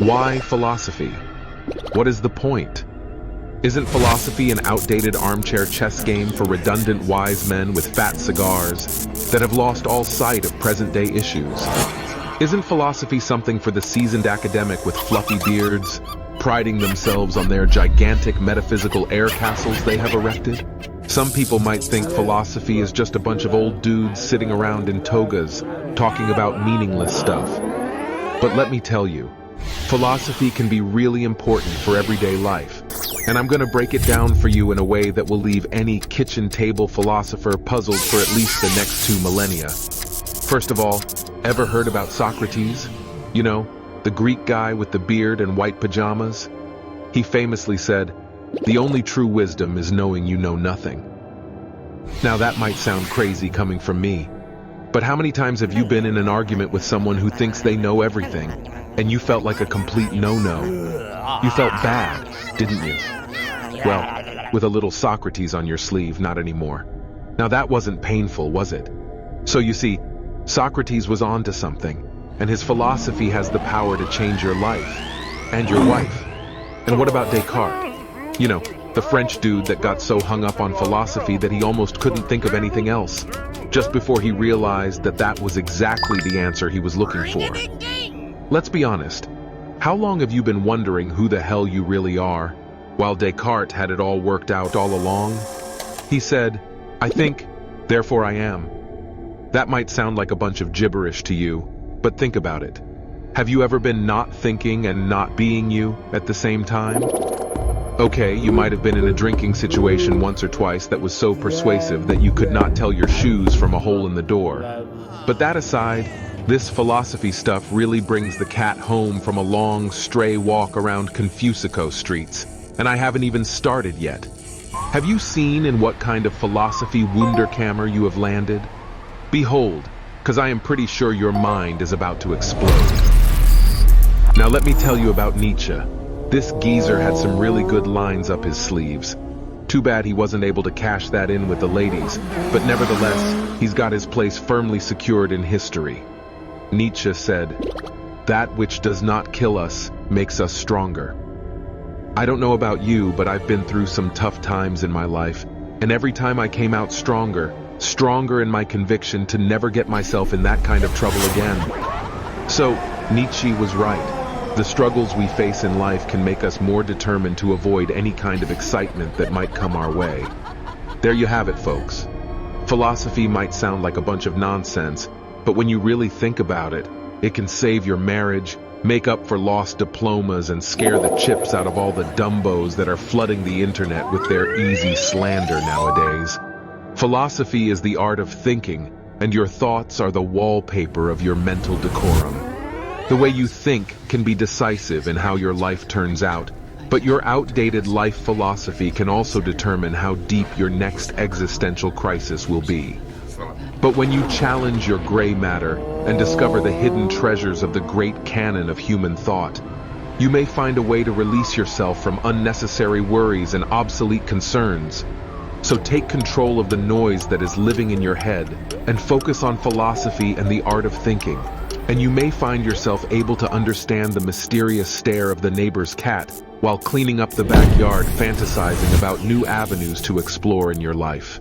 Why philosophy? What is the point? Isn't philosophy an outdated armchair chess game for redundant wise men with fat cigars that have lost all sight of present-day issues? Isn't philosophy something for the seasoned academic with fluffy beards, priding themselves on their gigantic metaphysical air castles they have erected? Some people might think philosophy is just a bunch of old dudes sitting around in togas, talking about meaningless stuff. But let me tell you, philosophy can be really important for everyday life. And I'm going to break it down for you in a way that will leave any kitchen table philosopher puzzled for at least the next 2 millennia. First of all, ever heard about Socrates? You know, the Greek guy with the beard and white pajamas? He famously said, "The only true wisdom is knowing you know nothing." Now that might sound crazy coming from me, but how many times have you been in an argument with someone who thinks they know everything, and you felt like a complete no-no? You felt bad, didn't you? Well, with a little Socrates on your sleeve, not anymore. Now that wasn't painful, was it? So you see, Socrates was on to something, and his philosophy has the power to change your life, and your wife. And what about Descartes? You know, the French dude that got so hung up on philosophy that he almost couldn't think of anything else, just before he realized that that was exactly the answer he was looking for. Let's be honest, how long have you been wondering who the hell you really are, while Descartes had it all worked out all along? He said, "I think, therefore I am." That might sound like a bunch of gibberish to you, but think about it. Have you ever been not thinking and not being you at the same time? Okay, you might have been in a drinking situation once or twice that was so persuasive that you could not tell your shoes from a hole in the door. But that aside, this philosophy stuff really brings the cat home from a long, stray walk around Confucico streets, and I haven't even started yet. Have you seen in what kind of philosophy Wunderkammer you have landed? Behold, because I am pretty sure your mind is about to explode. Now let me tell you about Nietzsche. This geezer had some really good lines up his sleeves. Too bad he wasn't able to cash that in with the ladies, but nevertheless, he's got his place firmly secured in history. Nietzsche said, "That which does not kill us makes us stronger." I don't know about you, but I've been through some tough times in my life, and every time I came out stronger in my conviction to never get myself in that kind of trouble again. So, Nietzsche was right. The struggles we face in life can make us more determined to avoid any kind of excitement that might come our way. There you have it, folks. Philosophy might sound like a bunch of nonsense, but when you really think about it, it can save your marriage, make up for lost diplomas, and scare the chips out of all the dumbos that are flooding the internet with their easy slander nowadays. Philosophy is the art of thinking, and your thoughts are the wallpaper of your mental decorum. The way you think can be decisive in how your life turns out, but your outdated life philosophy can also determine how deep your next existential crisis will be. But when you challenge your gray matter and discover the hidden treasures of the great canon of human thought, you may find a way to release yourself from unnecessary worries and obsolete concerns. So take control of the noise that is living in your head and focus on philosophy and the art of thinking. And you may find yourself able to understand the mysterious stare of the neighbor's cat while cleaning up the backyard, fantasizing about new avenues to explore in your life.